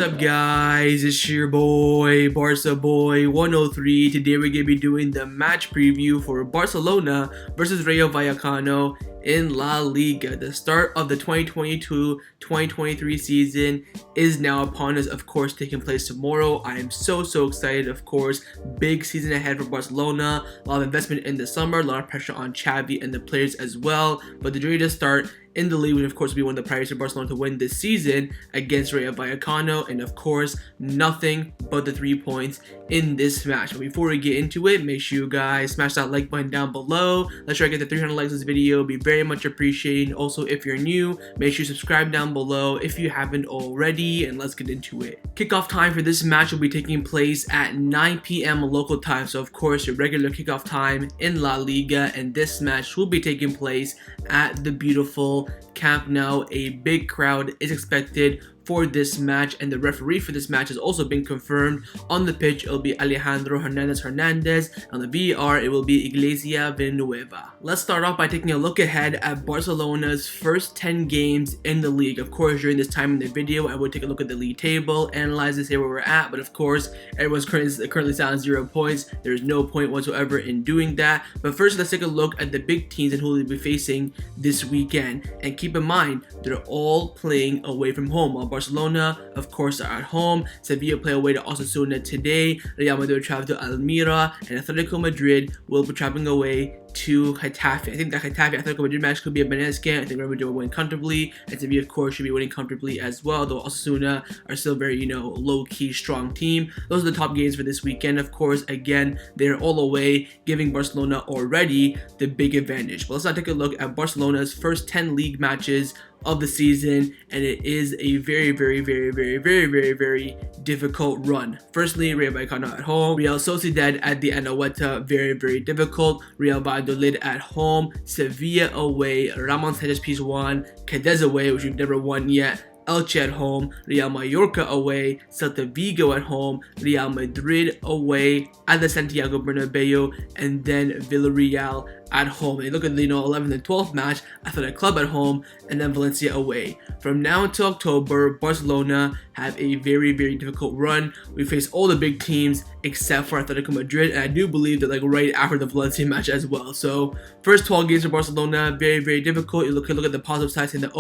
up, guys? It's your boy, Barca Boy 103. Today we're going to be doing the match preview for Barcelona versus Rayo Vallecano in La Liga. The start of the 2022-2023 season is now upon us, of course, taking place tomorrow. I am so excited, of course. Big season ahead for Barcelona. A lot of investment in the summer, a lot of pressure on Xavi and the players as well. But the journey to start in the league would, of course, be one of the priorities for Barcelona to win this season against Rayo Vallecano, and of course, nothing but the 3 points in this match. But before we get into it, make sure you guys smash that like button down below. Let's try to get to 300 likes this video. Be very much appreciated. Also, if you're new, make sure you subscribe down below if you haven't already, and let's get into it. Kickoff time for this match will be taking place at 9 p.m. local time, so of course your regular kickoff time in La Liga, and this match will be taking place at the beautiful Camp Nou. A big crowd is expected for this match, and the referee for this match has also been confirmed. On the pitch, it will be Alejandro Hernandez. On the VAR, it will be Iglesia Villanueva. Let's start off by taking a look ahead at Barcelona's first 10 games in the league. Of course, during this time in the video, I would take a look at the league table, analyze and say where we're at, but of course, everyone's currently sat on 0 points. There's no point whatsoever in doing that. But first, let's take a look at the big teams and who they'll be facing this weekend. And keep in mind, they're all playing away from home. While Barcelona, of course, are at home. Sevilla play away to Osasuna today. Real Madrid travel to Almeria, and Atletico Madrid will be traveling away to Getafe. I think that Getafe Atletico Madrid match could be a banana scan. I think Real Madrid will win comfortably, and Sevilla, of course, should be winning comfortably as well, though Osasuna are still very, low-key strong team. Those are the top games for this weekend. Of course, again, they're all away, giving Barcelona already the big advantage. But let's now take a look at Barcelona's first 10 league matches of the season, and it is a very difficult run. Firstly, Rayo Vallecano at home, Real Sociedad at the Anoeta, very difficult. Real Valladolid at home, Sevilla away, Ramon Sanchez Pizjuan, Cadiz away, which we've never won yet, Elche at home, Real Mallorca away, Celta Vigo at home, Real Madrid away at the Santiago Bernabeu, and then Villarreal at home. And look at the 11th and 12th match, Athletic Club at home, and then Valencia away. From now until October, Barcelona have a very difficult run. We face all the big teams except for Atletico Madrid, and I do believe that right after the Valencia match as well. So first 12 games for Barcelona, very difficult. You look at the positive side, saying that,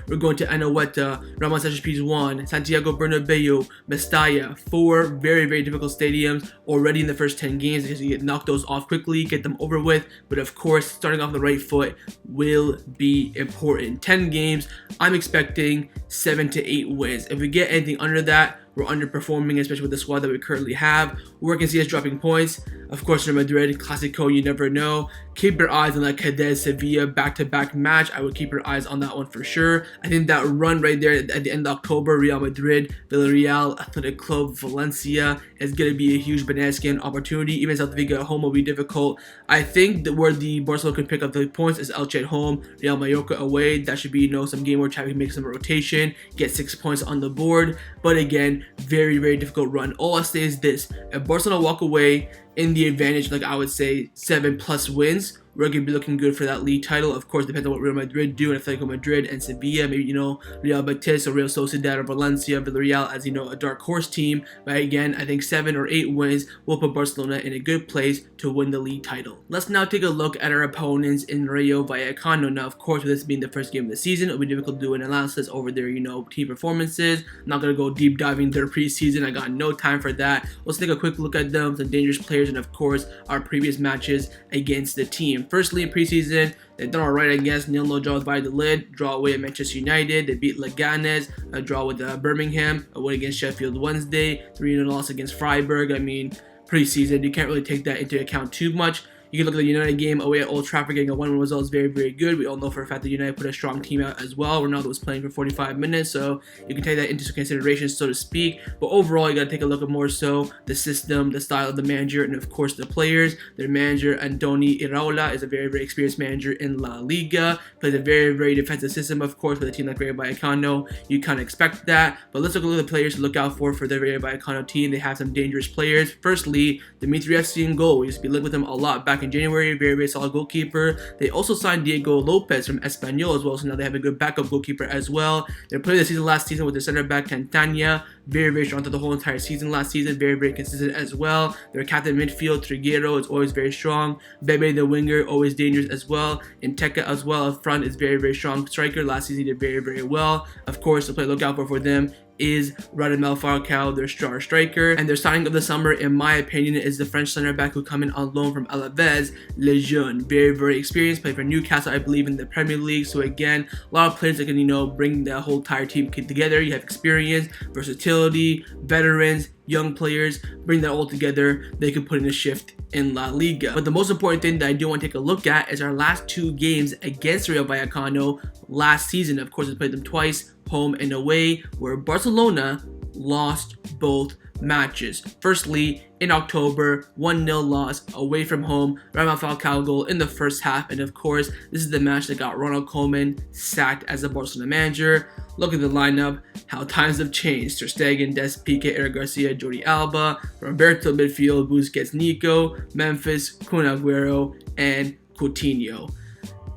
we're going to Anoeta, Ramon Sanchez Pizjuan, Santiago Bernabeu, Mestalla, 4 very difficult stadiums already in the first 10 games, because you knock those off quickly, get them over with. But of course, starting off the right foot will be important. 10 games, I'm expecting 7 to 8 wins. If we get anything under that, we're underperforming, especially with the squad that we currently have. We're going to see us dropping points. Of course, Real Madrid, Clasico, you never know. Keep your eyes on that Cadiz Sevilla back-to-back match. I would keep your eyes on that one for sure. I think that run right there at the end of October, Real Madrid, Villarreal, Athletic Club, Valencia, is going to be a huge banana skin opportunity. Even Celta Vigo at home will be difficult. I think that where the Barcelona can pick up the points is Elche at home, Real Mallorca away. That should be, some game where Xavi can make some rotation, get 6 points on the board. But again, very difficult run. All I say is this: if Barcelona walk away in the advantage, I would say 7+ wins, we're going to be looking good for that league title. Of course, depends on what Real Madrid do, and Atletico Madrid and Sevilla, maybe, Real Betis or Real Sociedad or Valencia, Villarreal as, a dark horse team. But again, I think 7 or 8 wins will put Barcelona in a good place to win the league title. Let's now take a look at our opponents in Rayo Vallecano. Now, of course, with this being the first game of the season, it'll be difficult to do an analysis over their, team performances. I'm not going to go deep diving their preseason. I got no time for that. Let's take a quick look at them, some dangerous players, and of course, our previous matches against the team. Firstly, in preseason, they've done alright against 0-0 draw with Valladolid, draw away at Manchester United. They beat Leganes, a draw with Birmingham, a win against Sheffield Wednesday, 3-0 loss against Freiburg. I mean, preseason, you can't really take that into account too much. You can look at the United game away at Old Trafford, getting a 1-1 result is very good. We all know for a fact that United put a strong team out as well. Ronaldo was playing for 45 minutes, so you can take that into consideration, so to speak. But overall, you got to take a look at more so the system, the style of the manager, and of course the players. Their manager, Andoni Iraola, is a very experienced manager in La Liga. Plays a very defensive system, of course, with a team like Rayo Vallecano. You kind of expect that. But let's look at the players to look out for the Rayo Vallecano team. They have some dangerous players. Firstly, Dimitrievski in goal. We used to be living with him a lot back back in January. Very, very solid goalkeeper. They also signed Diego Lopez from Espanyol as well, so now they have a good backup goalkeeper as well. They played the season last season with their center back Cantania. Very, very strong through the whole entire season last season. Very, very consistent as well. Their captain midfield, Triguero, is always very strong. Bebe, the winger, always dangerous as well. Inteka as well up front is very, very strong striker. Last season he did very, very well. Of course, the player to look out for them is Radamel Falcao, their star striker. And their signing of the summer, in my opinion, is the French center back who come in on loan from Alaves, Lejeune. Very, very experienced, played for Newcastle, I believe, in the Premier League. So again, a lot of players that can, bring the whole entire team together. You have experience, versatility, veterans, young players, bring that all together. They can put in a shift in La Liga. But the most important thing that I do want to take a look at is our last 2 games against Rayo Vallecano last season. Of course, we played them twice, home and away, where Barcelona lost both matches. Firstly, in October, 1-0 loss away from home. Radamel Falcao goal in the first half, and of course, this is the match that got Ronald Koeman sacked as the Barcelona manager. Look at the lineup, how times have changed. Ter Stegen, Des, Pique, Eric Garcia, Jordi Alba, Roberto midfield, Busquets, Nico, Memphis, Kun Agüero, and Coutinho.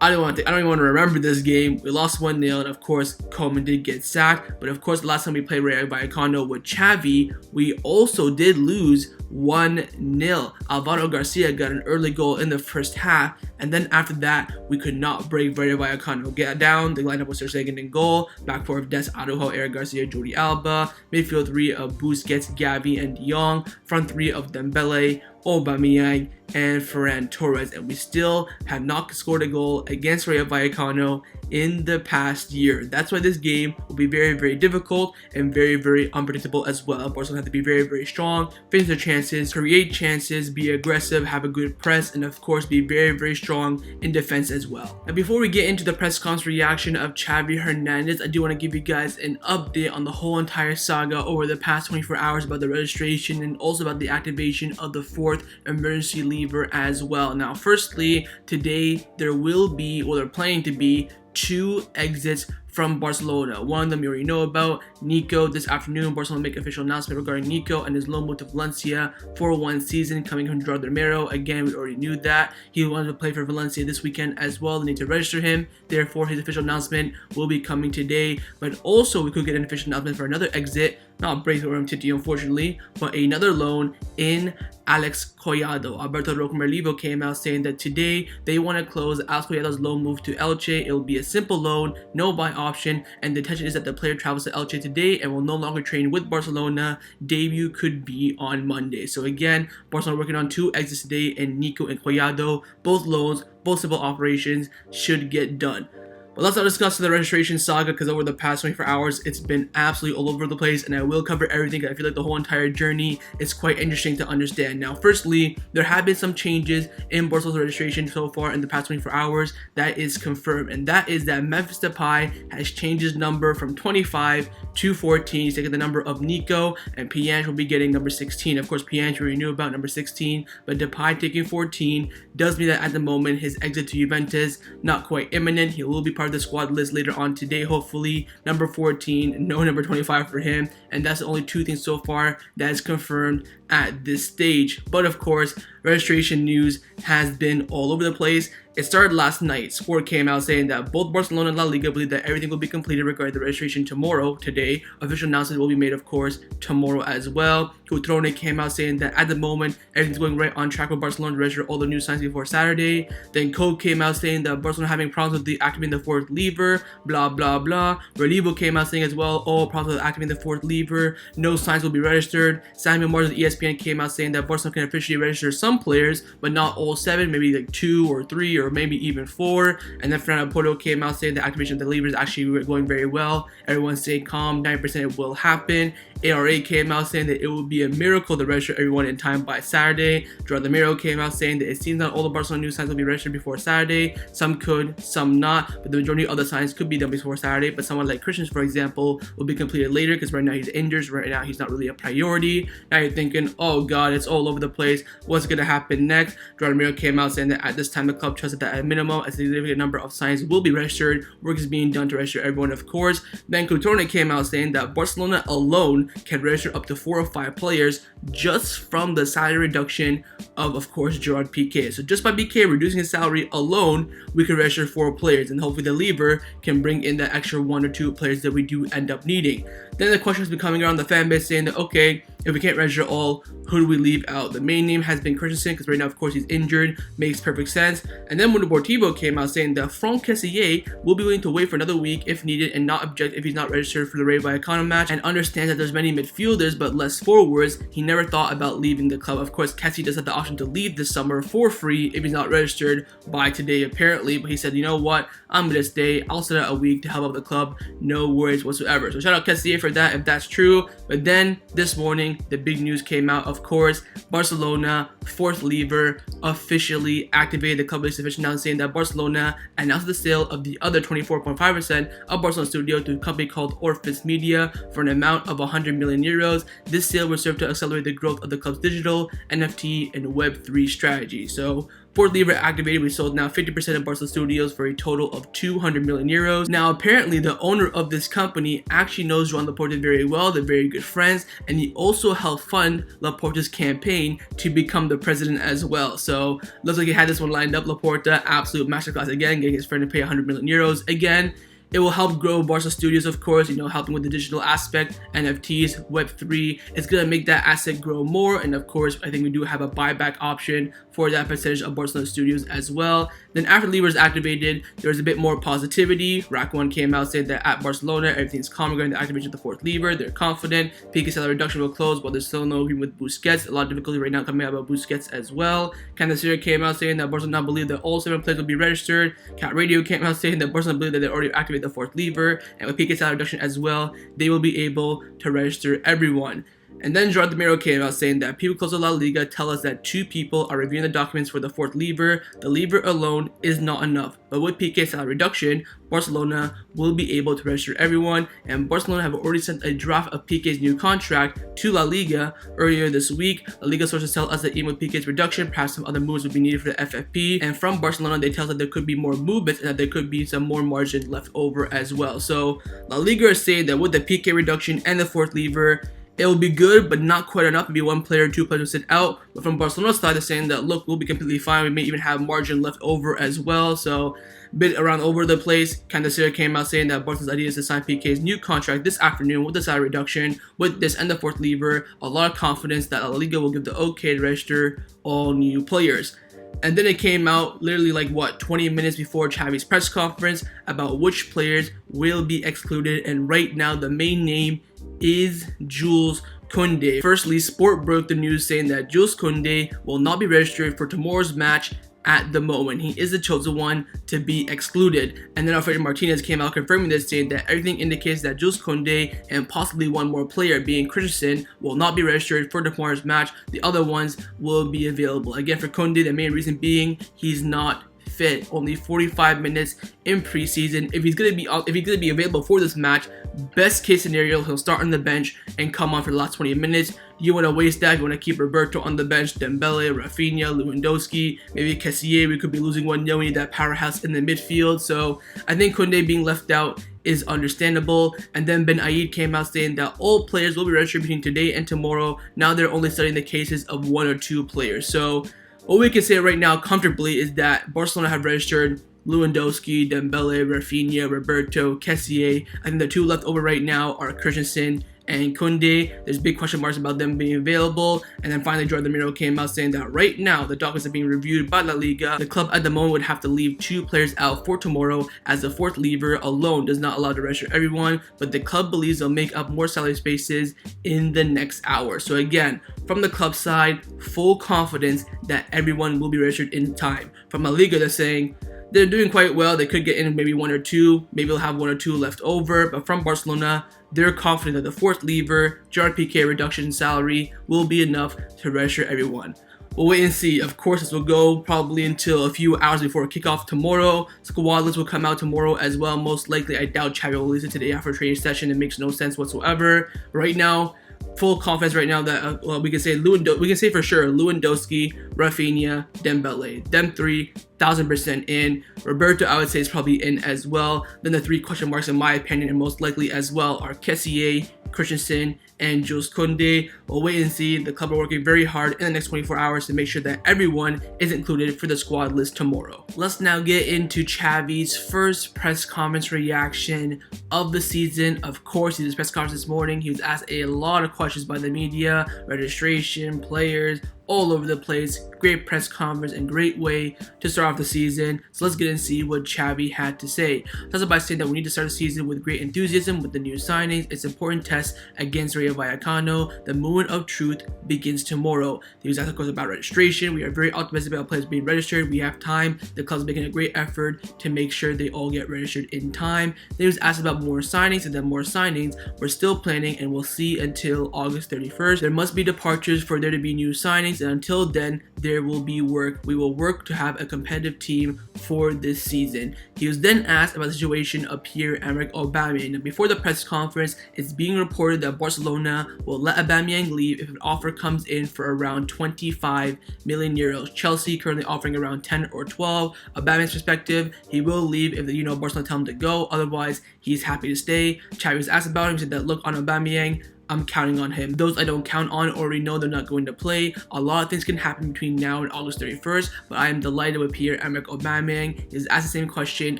I don't even want to remember this game. We lost 1-0, and of course, Koeman did get sacked. But of course, the last time we played Rayo Vallecano with Xavi, we also did lose 1-0. Alvaro Garcia got an early goal in the first half, and then after that, we could not break Rayo Vallecano get down. The lineup was Ter Stegen in goal, back four of Des, Araujo, Eric Garcia, Jordi Alba, midfield 3 of Busquets, Gavi, and De Jong, front 3 of Dembele, Aubameyang, and Ferran Torres, and we still have not scored a goal against Rayo Vallecano in the past year. That's why this game will be very, very difficult and very, very unpredictable as well. Barcelona have to be very, very strong, finish their chances, create chances, be aggressive, have a good press, and of course be very, very strong in defense as well. And before we get into the press conference reaction of Xavi Hernandez, I do want to give you guys an update on the whole entire saga over the past 24 hours about the registration and also about the activation of the 4th emergency lever as well. Now, firstly, today there will be, or they're planning to be, 2 exits from Barcelona. One of them you already know about, Nico. This afternoon, Barcelona make official announcement regarding Nico and his loan move to Valencia for 1 season, coming from Gerard Romero. Again, we already knew that. He wanted to play for Valencia this weekend as well. They need to register him. Therefore, his official announcement will be coming today. But also, we could get an official announcement for another exit, not Braithwaite Titi, unfortunately, but another loan in Alex Collado. Alberto Rocamerlivo came out saying that today they want to close Alex Collado's loan move to Elche. It will be a simple loan, no buy option, and the intention is that the player travels to Elche today and will no longer train with Barcelona. Debut could be on Monday. So again, Barcelona working on 2 exits today in Nico and Collado. Both loans, both simple operations should get done. But let's not discuss the registration saga, because over the past 24 hours, it's been absolutely all over the place, and I will cover everything. I feel like the whole entire journey is quite interesting to understand. Now, firstly, there have been some changes in Barcelona's registration so far in the past 24 hours that is confirmed, and that is that Memphis Depay has changed his number from 25 to 14. He's taking the number of Nico, and Piange will be getting number 16. Of course, Piange we already knew about number 16, but Depay taking 14 does mean that at the moment his exit to Juventus not quite imminent. He will be part of the squad list later on today, hopefully. Number 14, no number 25 for him, and that's the only 2 things so far that is confirmed at this stage. But of course, registration news has been all over the place. It started last night. Sport came out saying that both Barcelona and La Liga believe that everything will be completed regarding the registration tomorrow, today. Official announcement will be made, of course, tomorrow as well. Cutrone came out saying that at the moment, everything's going right on track with Barcelona to register all the new signs before Saturday. Then Code came out saying that Barcelona having problems with activating the 4th lever, blah, blah, blah. Relivo came out saying as well, problems with activating the 4th lever, no signs will be registered. Samuel Martin of ESPN came out saying that Barcelona can officially register some players, but not all 7, maybe like 2 or 3 or maybe even 4. And then Fernando Porto came out saying the activation of the lever is actually going very well. Everyone stay calm, 9% it will happen. ARA came out saying that it will be a miracle to register everyone in time by Saturday. Gerard Romero came out saying that it seems that all the Barcelona new signs will be registered before Saturday. Some could, some not, but the majority of other signs could be done before Saturday. But someone like Christensen, for example, will be completed later, because right now he's injured. Right now he's not really a priority. Now you're thinking, oh god, it's all over the place. What's gonna going to happen next. Jordan Miro came out saying that at this time the club trusted that at a minimum a significant number of signings will be registered. Work is being done to register everyone, of course. Then Kounde came out saying that Barcelona alone can register up to 4 or 5 players just from the salary reduction of course, Gerard Pique. So just by Pique reducing his salary alone, we can register 4 players, and hopefully the lever can bring in that extra 1 or 2 players that we do end up needing. Then the question has been coming around the fan base saying that, okay, if we can't register all, who do we leave out? The main name has been Christensen, because right now, of course, he's injured. Makes perfect sense. And then when Deportivo came out saying that Kessie will be willing to wait for another week if needed and not object if he's not registered for the Rayo Vallecano match, and understands that there's many midfielders but less forwards. He never thought about leaving the club. Of course, Kessie does have the option to leave this summer for free if he's not registered by today, apparently. But he said, you know what? I'm going to stay. I'll sit out a week to help out the club. No worries whatsoever. So shout out Kessie for that if that's true. But then this morning, the big news came out, of course. Barcelona, 4th lever, officially activated. The club is officially now saying that Barcelona announced the sale of the other 24.5% of Barcelona Studio to a company called Orphis Media for an amount of 100 million euros. This sale will serve to accelerate the growth of the club's digital, NFT, and Web3 strategy. So 4th lever activated. We sold now 50% of Barcelona Studios for a total of 200 million euros. Now, apparently, the owner of this company actually knows Joan Laporta very well. They're very good friends, and he also helped fund Laporta's campaign to become the president as well. So, looks like he had this one lined up. Laporta, absolute masterclass again, getting his friend to pay 100 million euros again. It will help grow Barca Studios, of course, helping with the digital aspect, NFTs, Web3. It's going to make that asset grow more. And of course, I think we do have a buyback option for that percentage of Barcelona Studios as well. Then after Lever is activated, there was a bit more positivity. Rack 1 came out, said that at Barcelona, everything's calm regarding the activation of the 4th lever. They're confident. Pique salary reduction will close, but there's still no agreement with Busquets. A lot of difficulty right now coming out about Busquets as well. Kessie came out saying that Barcelona believe that all 7 players will be registered. Cat Radio came out saying that Barcelona believe that they already activated the 4th lever, and with Pique salary reduction as well, they will be able to register everyone. And then Gerard Miro came out saying that people close to La Liga tell us that 2 people are reviewing the documents for the 4th lever. The lever alone is not enough. But with Pique's salary reduction, Barcelona will be able to register everyone. And Barcelona have already sent a draft of Pique's new contract to La Liga earlier this week. La Liga sources tell us that even with Pique's reduction, perhaps some other moves would be needed for the FFP. And from Barcelona, they tell us that there could be more movements and that there could be some more margin left over as well. So La Liga is saying that with the Pique reduction and the 4th lever, it will be good, but not quite enough. Maybe 1 player, 2 players will sit out. But from Barcelona's side, they're saying that, look, we'll be completely fine. We may even have margin left over as well. So, a bit around over the place. Kessie came out saying that Barcelona's idea is to sign Pique's new contract this afternoon with the salary reduction. With this and the 4th lever, a lot of confidence that La Liga will give the okay to register all new players. And then it came out literally 20 minutes before Xavi's press conference about which players will be excluded. And right now, the main name is Jules Kounde. Firstly, Sport broke the news saying that Jules Kounde will not be registered for tomorrow's match at the moment. He is the chosen one to be excluded. And then Alfredo Martinez came out confirming this, saying that everything indicates that Jules Kounde and possibly 1 more player, being Christensen, will not be registered for tomorrow's match. The other ones will be available. Again, for Kounde, the main reason being he's not fit. Only 45 minutes in preseason. If he's gonna be available for this match, best case scenario, he'll start on the bench and come on for the last 20 minutes. You want to waste that. You want to keep Roberto on the bench, Dembele, Raphinha, Lewandowski, maybe Kessie. We could be losing 1-0. We need that powerhouse in the midfield. So I think Kounde being left out is understandable. And then Ben Aid came out saying that all players will be registered between today and tomorrow. Now they're only studying the cases of 1 or 2 players. So what we can say right now comfortably is that Barcelona have registered Lewandowski, Dembele, Raphinha, Roberto, Kessie. I think the 2 left over right now are Christensen and Kounde. There's big question marks about them being available. And then finally, Jordan Miro came out saying that right now, the documents are being reviewed by La Liga. The club at the moment would have to leave 2 players out for tomorrow, as the 4th lever alone does not allow to register everyone. But the club believes they'll make up more salary spaces in the next hour. So again, from the club side, full confidence that everyone will be registered in time. From La Liga, they're saying they're doing quite well. They could get in maybe 1 or 2. Maybe they'll have 1 or 2 left over. But from Barcelona, they're confident that the 4th lever, Gerard Pique reduction in salary will be enough to register everyone. We'll wait and see. Of course, this will go probably until a few hours before kickoff tomorrow. Squad list will come out tomorrow as well. Most likely, I doubt Xavi will release it today after a training session. It makes no sense whatsoever. Right now, full confidence right now that we can say for sure Lewandowski, Raphinha, Dembele, them three. 1000% in. Roberto, I would say, is probably in as well. Then the 3 question marks, in my opinion, and most likely as well, are Kessie, Christensen, and Jules Kounde. We'll wait and see. The club are working very hard in the next 24 hours to make sure that everyone is included for the squad list tomorrow. Let's now get into Xavi's first press conference reaction of the season. Of course, he did his press conference this morning. He was asked a lot of questions by the media, registration, players, all over the place. Great press conference and great way to start off the season. So let's get and see what Xavi had to say. Starts by saying that we need to start the season with great enthusiasm with the new signings. It's an important test against Rayo Vallecano. The moment of truth begins tomorrow. He was asked, of course, about registration. We are very optimistic about players being registered. We have time. The club's making a great effort to make sure they all get registered in time. Then he was asked about more signings, and then more signings. We're still planning, and we'll see until August 31st. There must be departures for there to be new signings, and until then, there will be work. We will work to have a competitive team for this season. He was then asked about the situation of Pierre-Emerick Aubameyang. Now, before the press conference, it's being reported that Barcelona will let Aubameyang leave if an offer comes in for around 25 million euros. Chelsea currently offering around 10 or 12. Aubameyang's perspective, he will leave if Barcelona tell him to go. Otherwise, he's happy to stay. Xavi was asked about him. He said that, look, on Aubameyang, I'm counting on him. Those I don't count on already know they're not going to play. A lot of things can happen between now and August 31st, but I am delighted with Pierre-Emerick Aubameyang. He's asked the same question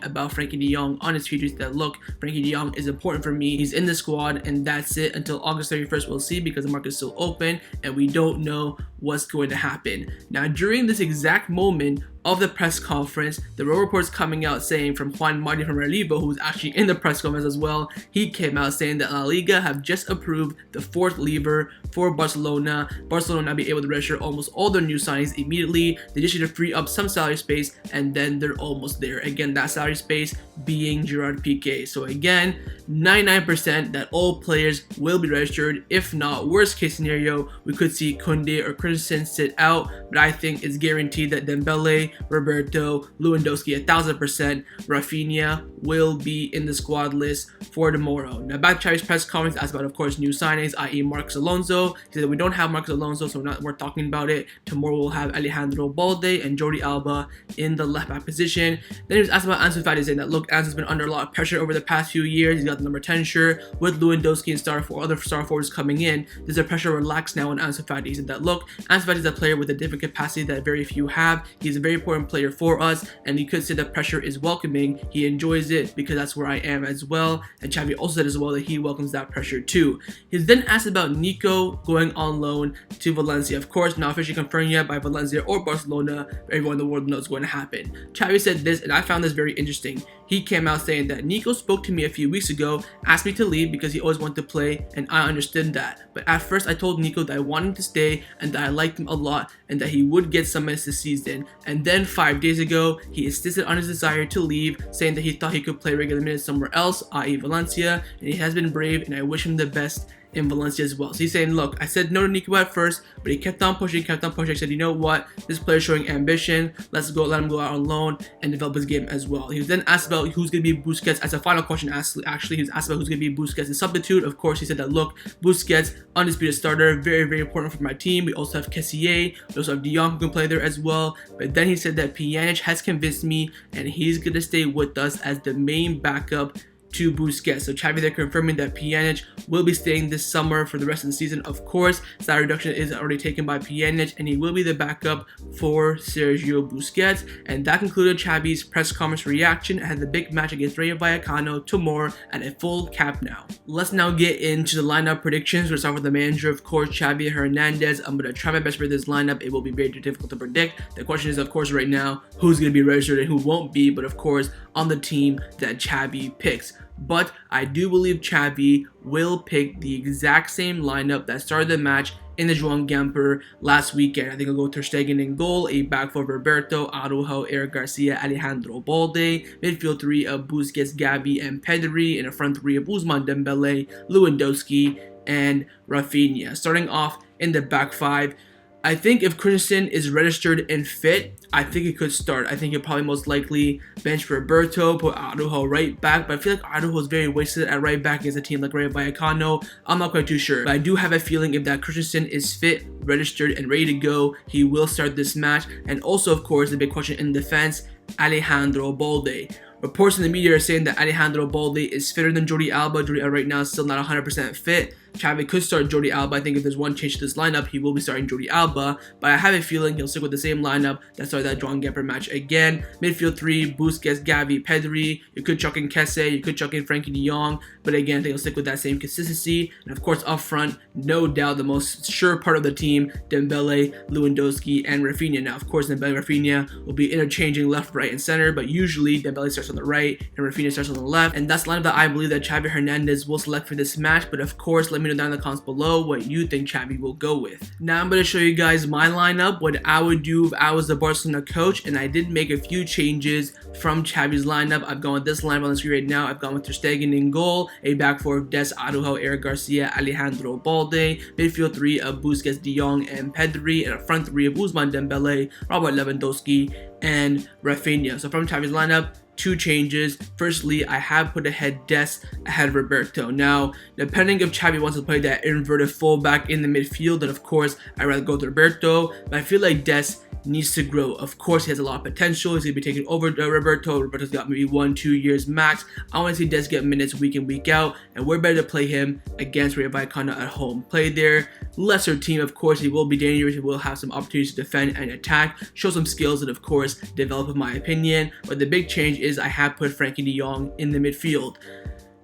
about Frankie de Jong on his future. That, look, Frankie de Jong is important for me. He's in the squad, and that's it. Until August 31st, we'll see, because the market is still open, and we don't know what's going to happen. Now, during this exact moment of the press conference, there were reports coming out saying from Juan Martin from Relivo, who was actually in the press conference as well. He came out saying that La Liga have just approved the 4th lever for Barcelona. Barcelona now be able to register almost all their new signings immediately. They just need to free up some salary space, and then they're almost there. Again, that salary space being Gerard Pique. So again, 99% that all players will be registered. If not, worst case scenario, we could see Kounde or Christensen sit out, but I think it's guaranteed that Dembele, Roberto, Lewandowski 1000%, Raphinha will be in the squad list for tomorrow. Now, back to Xavi's press conference, asked about, of course, new signings, i.e. Marcos Alonso. He said that we don't have Marcos Alonso, so we're talking about it. Tomorrow we'll have Alejandro Balde and Jordi Alba in the left back position. Then he was asked about Ansu Fati, saying that, look, Ansu's been under a lot of pressure over the past few years. He's got the number 10 shirt with Lewandowski and other star forwards coming in. There's a pressure relaxed now on Ansu Fati. He said that, look, Ansu Fati is a player with a different capacity that very few have. He's a very important player for us, and you could say that pressure is welcoming. He enjoys it because that's where I am as well. And Xavi also said as well that he welcomes that pressure too. He was then asked about Nico going on loan to Valencia. Of course, not officially confirmed yet by Valencia or Barcelona, but everyone in the world knows what's going to happen. Xavi said this, and I found this very interesting. He came out saying that Nico spoke to me a few weeks ago, asked me to leave because he always wanted to play, and I understood that. But at first, I told Nico that I wanted him to stay and that I liked him a lot and that he would get some minutes this season. And then 5 days ago, he insisted on his desire to leave, saying that he thought he could play regular minutes somewhere else, i.e. Valencia, and he has been brave, and I wish him the best in Valencia as well. So he's saying, look, I said no to Nico at first, but he kept on pushing. I said, you know what, this player's showing ambition, let's go, let him go out on loan and develop his game as well. He was then asked about who's going to be Busquets as a final question. Actually, he was asked about who's going to be Busquets the substitute. Of course, he said that, look, Busquets, undisputed starter, very, very important for my team. We also have Kessie, we also have de Jong who can play there as well. But then he said that Pjanic has convinced me and he's going to stay with us as the main backup to Busquets. So Xavi there confirming that Pjanic will be staying this summer for the rest of the season. Of course, salary reduction is already taken by Pjanic, and he will be the backup for Sergio Busquets. And that concluded Xavi's press conference reaction ahead of the big match against Rayo Vallecano tomorrow at a full Camp Nou. Let's now get into the lineup predictions. We'll start with the manager, of course, Xavi Hernandez. I'm going to try my best for this lineup. It will be very difficult to predict. The question is, of course, right now, who's going to be registered and who won't be, but of course, on the team that Xavi picks. But I do believe Xavi will pick the exact same lineup that started the match in the Joan Gamper last weekend. I think I'll go Ter Stegen in goal, a back four Roberto, Araujo, Eric Garcia, Alejandro Balde, midfield three of Busquets, Gavi, and Pedri, and a front three of Ousmane Dembele, Lewandowski, and Raphinha. Starting off in the back five, I think if Christensen is registered and fit, I think he could start. I think he'll probably most likely bench Roberto, put Araujo right back, but I feel like Araujo is very wasted at right back against a team like Rayo Vallecano. I'm not quite too sure, but I do have a feeling if that Christensen is fit, registered, and ready to go, he will start this match. And also, of course, the big question in defense, Alejandro Balde. Reports in the media are saying that Alejandro Balde is fitter than Jordi Alba. Jordi Alba right now is still not 100% fit. Xavi could start Jordi Alba. I think if there's one change to this lineup, he will be starting Jordi Alba. But I have a feeling he'll stick with the same lineup that started that John Gamper match again. Midfield 3, Busquets, Gavi, Pedri. You could chuck in Kessie. You could chuck in Frankie de Jong. But again, I think he'll stick with that same consistency. And of course, up front, no doubt the most sure part of the team, Dembele, Lewandowski, and Raphinha. Now, of course, Dembele and Raphinha will be interchanging left, right, and center. But usually, Dembele starts on the right and Raphinha starts on the left. And that's the lineup that I believe that Xavi Hernandez will select for this match. But of course, let me know down in the comments below what you think Xavi will go with. Now I'm going to show you guys my lineup, what I would do if I was the Barcelona coach, and I did make a few changes from Xavi's lineup. I've gone with this lineup on the screen right now. I've gone with Ter Stegen in goal, a back four of Des, Araujo, Eric Garcia, Alejandro Balde, midfield 3 of Busquets, de Jong, and Pedri, and a front 3 of Ousmane Dembele, Robert Lewandowski, and Raphinha. So from Xavi's lineup, 2 changes. Firstly, I have put ahead Des ahead of Roberto. Now, depending if Xavi wants to play that inverted fullback in the midfield, then of course I'd rather go with Roberto. But I feel like Des needs to grow. Of course, he has a lot of potential. He's going to be taking over Roberto. Roberto's got maybe 1-2 years max. I want to see Des get minutes week in, week out, and we're better to play him against Rayo Vallecano at home. Play their lesser team, of course, he will be dangerous. He will have some opportunities to defend and attack, show some skills, and of course, develop in my opinion. But the big change is I have put Frankie de Jong in the midfield.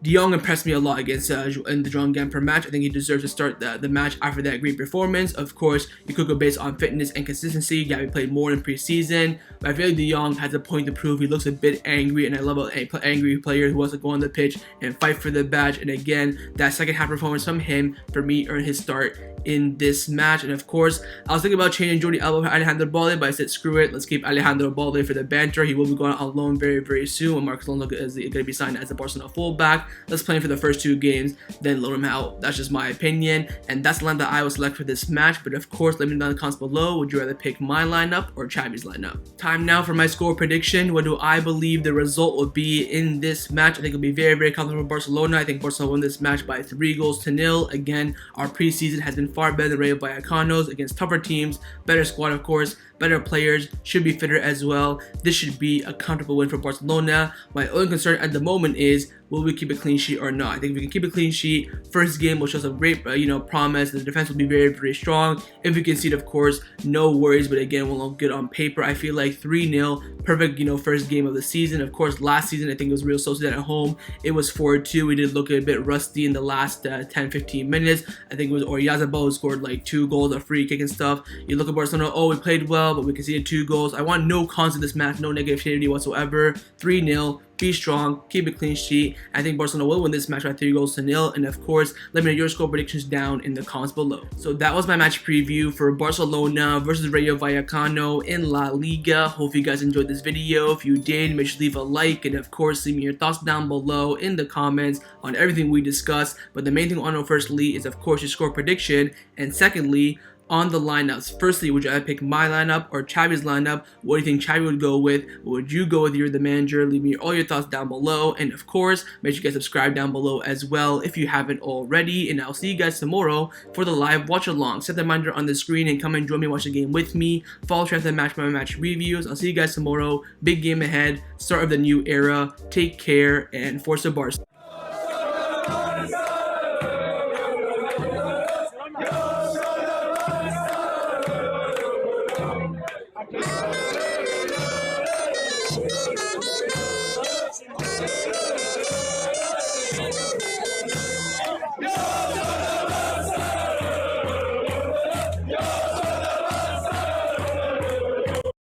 De Jong impressed me a lot against in the John Gamper match. I think he deserves to start the match after that great performance. Of course, you could go based on fitness and consistency. Gavi played more in preseason, but I feel like De Jong has a point to prove. He looks a bit angry, and I love an angry player who wants to go on the pitch and fight for the badge. And again, that second half performance from him, for me, earned his start in this match. And of course, I was thinking about changing Jordi Alba for Alejandro Balde, but I said screw it, let's keep Alejandro Balde for the banter. He will be going on loan very, very soon when Marcos Alonso is going to be signed as a Barcelona fullback. Let's play him for the first 2 games, then loan him out. That's just my opinion, and that's the line that I will select for this match. But of course, let me know down in the comments below, would you rather pick my lineup or Xavi's lineup? Time now for my score prediction. What do I believe the result will be in this match? I think it'll be very, very comfortable for Barcelona. I think Barcelona won this match by 3-0. Again, our preseason has been far better than Rayo Vallecano's against tougher teams, better squad, of course, better players, should be fitter as well. This should be a comfortable win for Barcelona. My only concern at the moment is, will we keep a clean sheet or not? I think if we can keep a clean sheet, first game will show some great, promise. The defense will be very, very strong. If we concede, of course, no worries. But again, we'll look good on paper. I feel like 3-0, perfect, first game of the season. Of course, last season, I think it was Real Sociedad at home. It was 4-2. We did look a bit rusty in the last 10-15 minutes. I think it was Oyarzabal who scored like 2 goals, a free kick and stuff. You look at Barcelona, oh, we played well, but we conceded 2 goals. I want no cons in this match, no negativity whatsoever. 3-0. Be strong, keep a clean sheet. I think Barcelona will win this match by 3-0. And of course, let me know your score predictions down in the comments below. So that was my match preview for Barcelona versus Rayo Vallecano in La Liga. Hope you guys enjoyed this video. If you did, make sure to leave a like, and of course, leave me your thoughts down below in the comments on everything we discussed. But the main thing I want to know firstly is, of course, your score prediction, and secondly, on the lineups. Firstly, would you either pick my lineup or Xavi's lineup? What do you think Xavi would go with? What would you go with? You're the manager. Leave me all your thoughts down below. And of course, make sure you guys subscribe down below as well if you haven't already. And I'll see you guys tomorrow for the live watch along. Set the reminder on the screen and come and join me, watch the game with me. Follow track the match by match reviews. I'll see you guys tomorrow. Big game ahead. Start of the new era. Take care and force the Barca.